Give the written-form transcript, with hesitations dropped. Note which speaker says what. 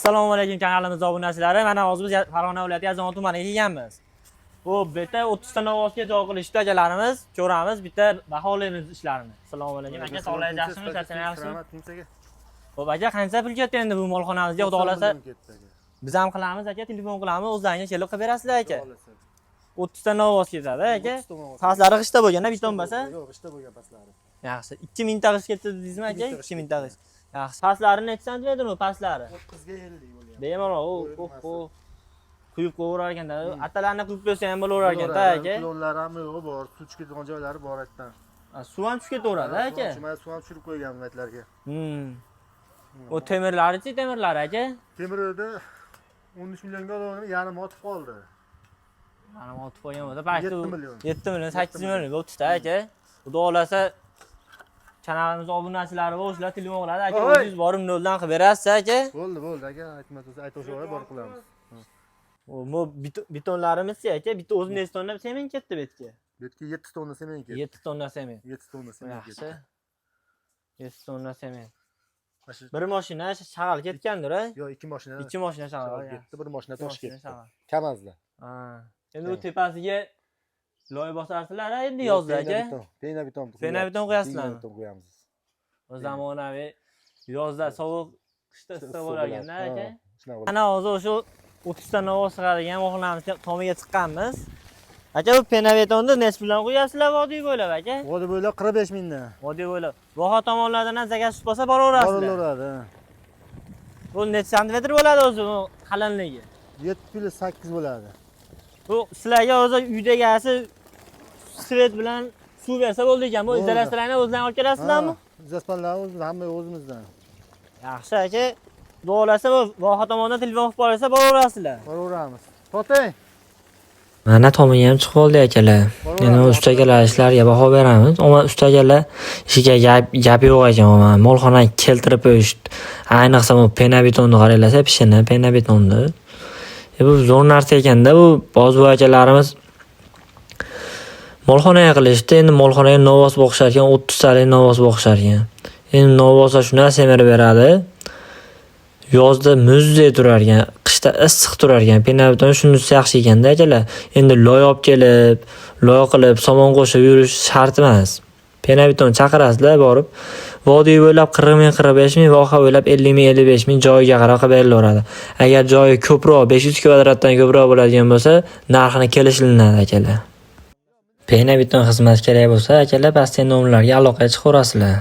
Speaker 1: Assalomu alaykum kanalimiz obunachilari. Mana hozir biz Farg'ona viloyati Yozyovon tumaniga kelganmiz. Bu bitta 30 ta novvosga javob qilishdi akalarimiz, ko'ramiz, bitta baholaymiz ishlarini. Assalomu alaykum. Aka sog'lig'ingiz yaxshimi? Charchamayapsizmi? Xo'p, aka qancha pul ketdi endi bu molxonamizga xudo xolasa? Biz ham qilamiz aka, telefon qilamiz, o'zlaringiz kelib qilib berasizlar aka. 30 ta novvos ketadi aka. Paslari g'ishta bo'lgan-a, biton bo'lsa?
Speaker 2: Yo'q, g'ishta bo'lgan paslari.
Speaker 1: Yaxshi. 2000 ta g'ish ketdi dedingizmi aka? 2000 ta g'ish. Yaxshi. Paslari necha santimetr u paslari?
Speaker 2: 30 ga 50 bo'lgan.
Speaker 1: Bemalol, quyib qo'yar ekanda. Atalarni quyib qo'ysa ham bo'laver ekanda aka.
Speaker 2: Klonlar ham yo'q, bor, suv chiqadigan joylari bor aytdan.
Speaker 1: Suv ham tushib ketaveradi aka.
Speaker 2: Suv ham tushirib qo'ygan aytlarga.
Speaker 1: O temirlari-chi, temirlari aka?
Speaker 2: Temirida 13 millionga olganini yarim otib qoldi.
Speaker 1: Yarim otib qo'ygan bo'lsa, balki
Speaker 2: 7 million.
Speaker 1: 7 million, 8 million o'tdi aka. Xudo xolasa kanalimiz obunachilari bo'lsalar telefon qiladi aka, o'zingiz borib noldan qilib berasiz aka.
Speaker 2: Bo'ldi aka, aytmasa aytishga borib qilamiz.
Speaker 1: Bu betonlarimiz-chi aka, bitta o'zi necha tonna sement ketdi betga?
Speaker 2: Betga 7 tonna sement ketdi.
Speaker 1: 7 tonna sement.
Speaker 2: 7 tonna sement ketdi.
Speaker 1: Yaxshi. 7 tonna sement. Bir mashina shag'al ketgandir-a?
Speaker 2: Yo'q, 2 mashina.
Speaker 1: 2 mashina shag'al
Speaker 2: ketdi, bir mashina tosh ketdi.
Speaker 1: Kamazda. Ha. Endi u tepasiga loy bosarsizlar endi yozda aka.
Speaker 2: Pena beton.
Speaker 1: Pena beton qo'yasizlarmi?
Speaker 2: Beton qo'yamiz.
Speaker 1: O zamonaviy yozda sovuq, qishda issiq bo'lganda aka. Ana hozir o'sha 30 ta novvos sig'adigan molxonamiz tomiga chiqqanmiz. Aka bu pena betonni necha puldan qo'yasizlar vodiy bo'ylab aka?
Speaker 2: Vodiy bo'ylab 45 mingdan.
Speaker 1: Vodiy bo'ylab. Voha tomonlardan ham zaga tushib qolsa boraverasizlar.
Speaker 2: Boraveradi.
Speaker 1: Bu necha santimetr bo'ladi o'zi bu qalinligi?
Speaker 2: 7,8 bo'ladi.
Speaker 1: Bu sizlarga o'zi uydagasi svet bilan suv bersa bo'ldi ekan. Bu izolyatsiyalarni o'zingizdan olib kelasizlarmi?
Speaker 2: Izolyatsiyalarni hamma o'zimizdan.
Speaker 1: Yaxshi aka. Xudo xolasa bu voha tomondan telefon qilib qolsa boraverasizlar.
Speaker 2: Boraveramiz. Totay.
Speaker 3: Mana tomiga ham chiqib oldi akalar. Yana ustagalar ishlariga baho beramiz. Ammo ustagalar ishiga gap yo'q ekan. Molxona keltirib qo'yish. Ayniqsa bu pena betonni qaranglar, pishini pena betonni. Bu zo'r narsa ekanda, bu ba'zi akalarimiz molxonaga qilishdi. Endi molxonaga novvos boqishar ekan, 30 talik novvos boqishar ekan. Endi novvoslar shuna semirib beradi. Yozda muzdek turar ekan, qishda issiq turar ekan. Pena beton shunisi yaxshi ekanda akalar. Endi loy olib kelib, loy qilib, somon qo'shib yurish shart emas. Pena beton chaqirasizlar borib, vodiy bo'ylab 40 ming, 45 ming, voha bo'ylab 50 ming, 55 ming joyiga qarab qilib berilaveradi. Agar joyi ko'proq, 500 kvadratdan ko'proq bo'ladigan bo'lsa, narxini kelishilinadi akalar. Pena beton xizmat kerak bo'lsa, akalar pastdagi nomerlarga aloqaga chiqaverasizlar.